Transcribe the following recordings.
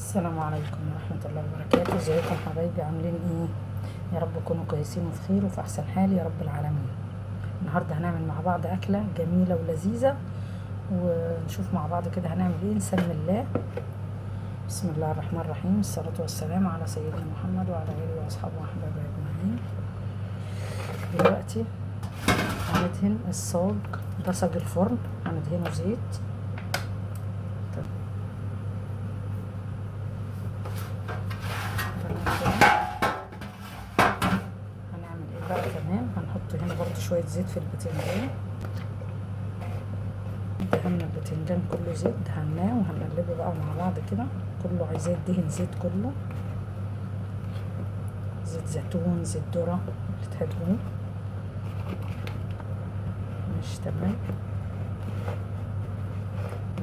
السلام عليكم ورحمة الله وبركاته. ازيكم حبايبي، عاملين ايه؟ يا رب تكونوا كويسين وفي خير وفي احسن حال يا رب العالمين. النهارده هنعمل مع بعض اكلة جميلة ولذيذة، ونشوف مع بعض كده هنعمل ايه. نسمي الله. بسم الله الرحمن الرحيم، الصلاة والسلام على سيدنا محمد وعلى اله واصحابه واحبابه اجمعين. دلوقتي هندهن الصاج، ده صاج الفرن، هندهنه زيت. كمان هنحط هنا برضو شوية زيت في البتنجان. دهنا البتنجان كله زيت، دهناه وهنقلبه بقى مع بعض كده. كله عايزاه يدهن زيت، كله زيت زيتون، زيت ذرة اللي تحبوه. مش تمام؟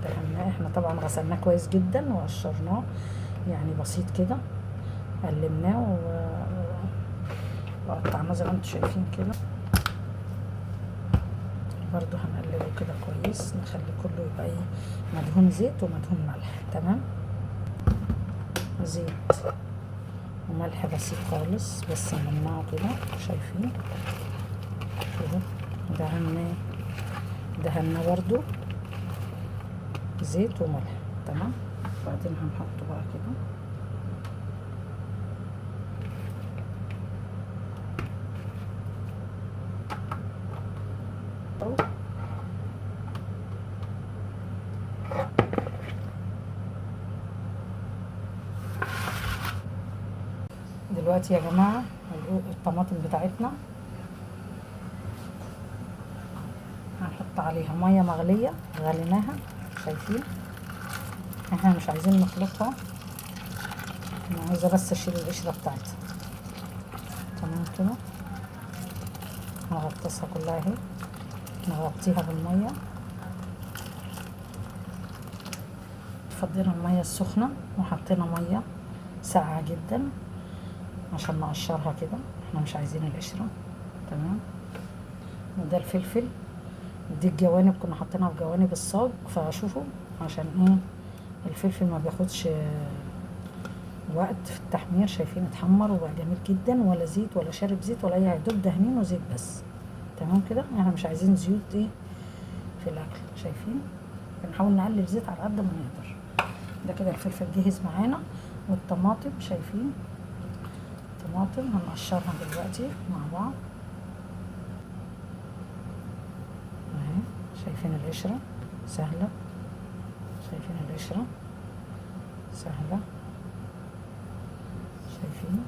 دهناه. احنا طبعا غسلناه كويس جدا وقشرناه، يعني بسيط كده. قلمناه وقطعناه زي ما انتم شايفين كده. برضو هنقلبه كده كويس، نخلي كله يبقى ايه، مدهون زيت ومدهون ملح. تمام، زيت وملح بسيط خالص، بس نمنعه كده. شايفين كده؟ دهنا برضو زيت وملح. تمام، وبعدين هنحطه بقى كده. دلوقتي يا جماعة الطماطم بتاعتنا هنحط عليها مية مغلية، غليناها. شايفين؟ احنا مش عايزين نخلطها، انا عايزة بس اشيل القشرة بتاعتها. تمام كده، هنغطسها كلها اهي، نغطيها بالمية. فضينا المية السخنة وحطينا مية ساقعة جدا عشان نقشرها كده، احنا مش عايزين القشرة. تمام، وده الفلفل، دي الجوانب كنا حاطينها في جوانب الصاج، فشوفوا عشان ايه الفلفل ما بياخدش وقت في التحمير. شايفين؟ اتحمر وبقى جميل جدا، ولا زيت ولا شارب زيت ولا اي حاجه، دوب دهنين وزيت بس. تمام كده، احنا مش عايزين زيوت ايه في الاكل. شايفين؟ بنحاول نقلل زيت على قد ما نقدر. ده كده الفلفل جهز معانا، والطماطم شايفين؟ طماطم هنقشرها دلوقتي مع بعض اهي. شايفين القشره سهله؟ شايفين القشره سهله؟ شايفين؟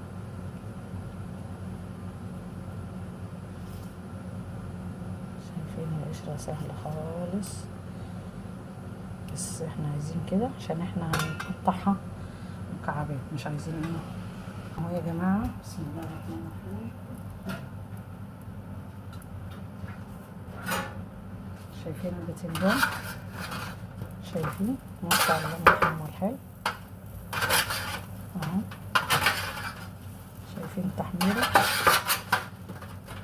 شايفين القشرة سهلة خالص، بس احنا عايزين كده عشان احنا هنقطعها مكعبات، مش عايزين ايه. اهو يا جماعة، بسم الله الرحمن الرحيم. شايفين البتنجان؟ شايفين؟ نقطع على محمر حلو اهو. شايفين تحميره؟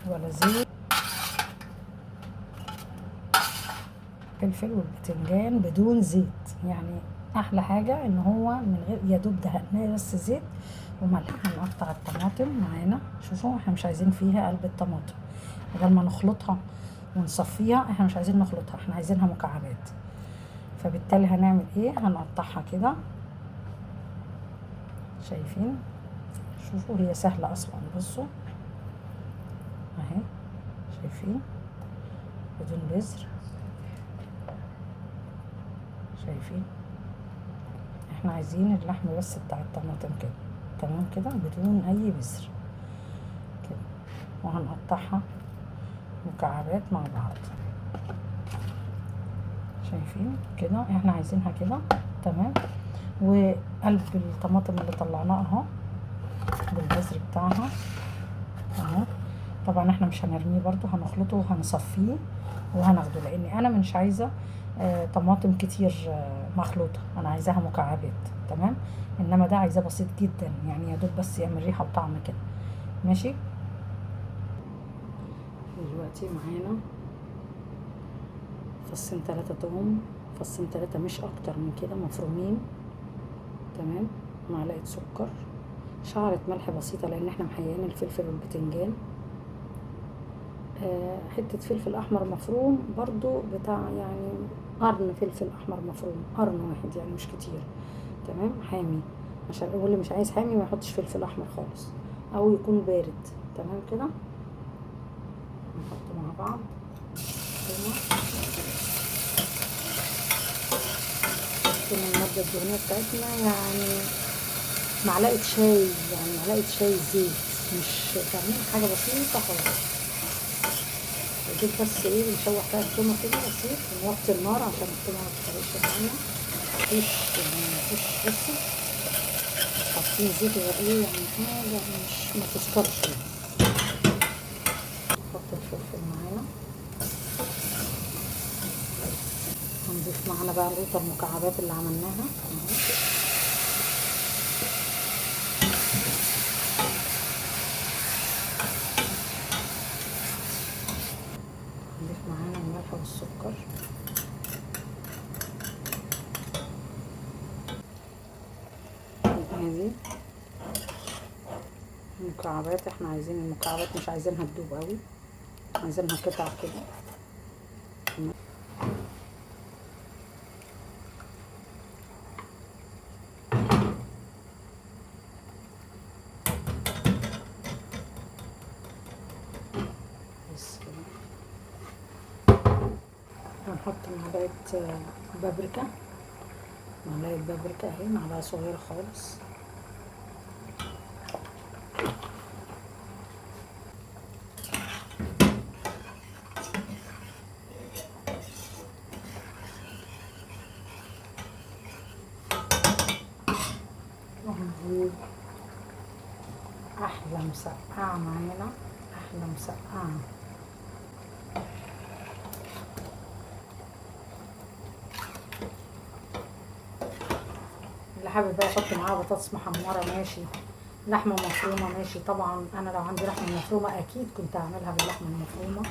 ولا زيت. فلفل والبتنجان بدون زيت، يعني احلى حاجة ان هو من غير، يا دوب دهناه بس زيت وملح. هنقطع الطماطم معانا. شوفوا، احنا مش عايزين فيها قلب الطماطم، بدل ما نخلطها ونصفيها، احنا مش عايزين نخلطها، احنا عايزينها مكعبات. فبالتالي هنعمل ايه، هنقطعها كده. شايفين؟ شوفوا هي سهلة اصلا، بصوا اهي. شايفين؟ بدون بذر. شايفين؟ احنا عايزين اللحم بس بتاع الطماطم كده. تمام كده، بدون اي بذر كده. وهنقطعها مكعبات مع بعض. شايفين كده؟ احنا عايزينها كده. تمام، وقلب الطماطم اللي طلعناه اهو بالبذر بتاعها اهو. طبعا احنا مش هنرميه برضو، هنخلطه وهنصفيه وهناخده، لان انا مش عايزه طماطم كتير مخلوطه، انا عايزاها مكعبات. تمام، انما ده عايزاه بسيط جدا، يعني يا دوب بس يعمل ريحه وطعم كده. ماشي. دلوقتي معانا فصين 3 توم، فصين 3 مش اكتر من كده، مفرومين تمام. معلقة سكر، شعرة ملح بسيطة لان احنا محيين الفلفل والبتنجان. حتة فلفل احمر مفروم برضو بتاع يعني قرن فلفل احمر مفروم، قرن واحد يعني مش كتير. تمام. حامي، عشان اللي مش عايز حامي ما يحطش فلفل احمر خالص او يكون بارد. تمام كده. نحط مع بعض المادة الدهنية بتاعتنا، يعني معلقة شاي، يعني معلقة شاي زيت، مش فاهمين، حاجة بسيطة خالص. نجيب بس ايه بنشوح فيها التومة كده بسيط ونوطي النار عشان التومة ما تتحرقش معانا. مفيش يعني مفيش بس حاطين زيت غير ايه يعني حاجة مش ما تذكرش. نحط الفلفل معانا، هنضيف معانا بقى القوطة المكعبات اللي عملناها. نضيف معانا الملح والسكر. هذه المكعبات، احنا عايزين المكعبات مش عايزينها تدوب قوي، عايزينها قطع كده. بس كده. هنحط معلقة بابريكا، معلقة بابريكا اهي، معلقة صغيرة خالص. وهنجيب احلى مسقعة معانا، احلى مسقعة. اللي حابب بقى يحط معاها بطاطس محمرة ماشي، لحمة مفرومة ماشي. طبعا انا لو عندي لحمة مفرومة اكيد كنت اعملها باللحمة المفرومة،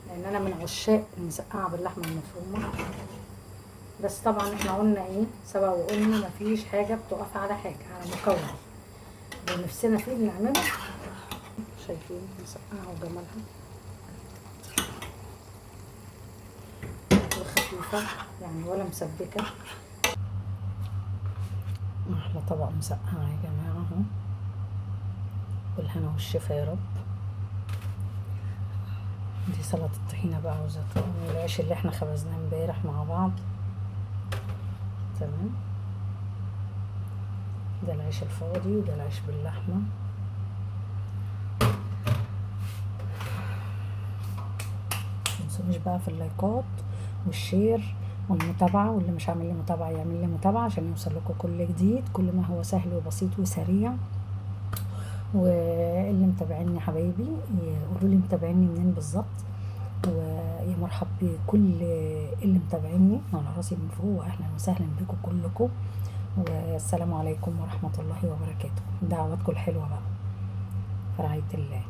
لان انا من عشاق المسقعة باللحمة المفرومة. بس طبعا احنا قلنا ايه سبق وقلنا مفيش حاجة بتقف على حاجة، على مكون اللي نفسنا فيه بنعمله. شايفين مسقعة وجمالها وخفيفة يعني ولا مسبكة. احلى طبق مسقعة يا جماعة اهو، بالهنا والشفا يا رب. دي سلطة الطحينة بقى وزيتون والعيش اللي احنا خبزناه امبارح مع بعض. تمام. ده العيش الفاضي وده العيش باللحمة. متنسونيش بقى في اللايكات والشير والمتابعة، واللي مش عامل لي متابعة يعمل لي متابعة عشان يوصل لكم كل جديد، كل ما هو سهل وبسيط وسريع. واللي متابعيني حبايبي يقولوا لي متابعيني منين بالظبط، ويا مرحب بكل اللي متابعيني على راسي من فوق، واهلا وسهلا بكم كلكم، والسلام عليكم ورحمة الله وبركاته. دعواتكم الحلوة بقى في رعاية الله.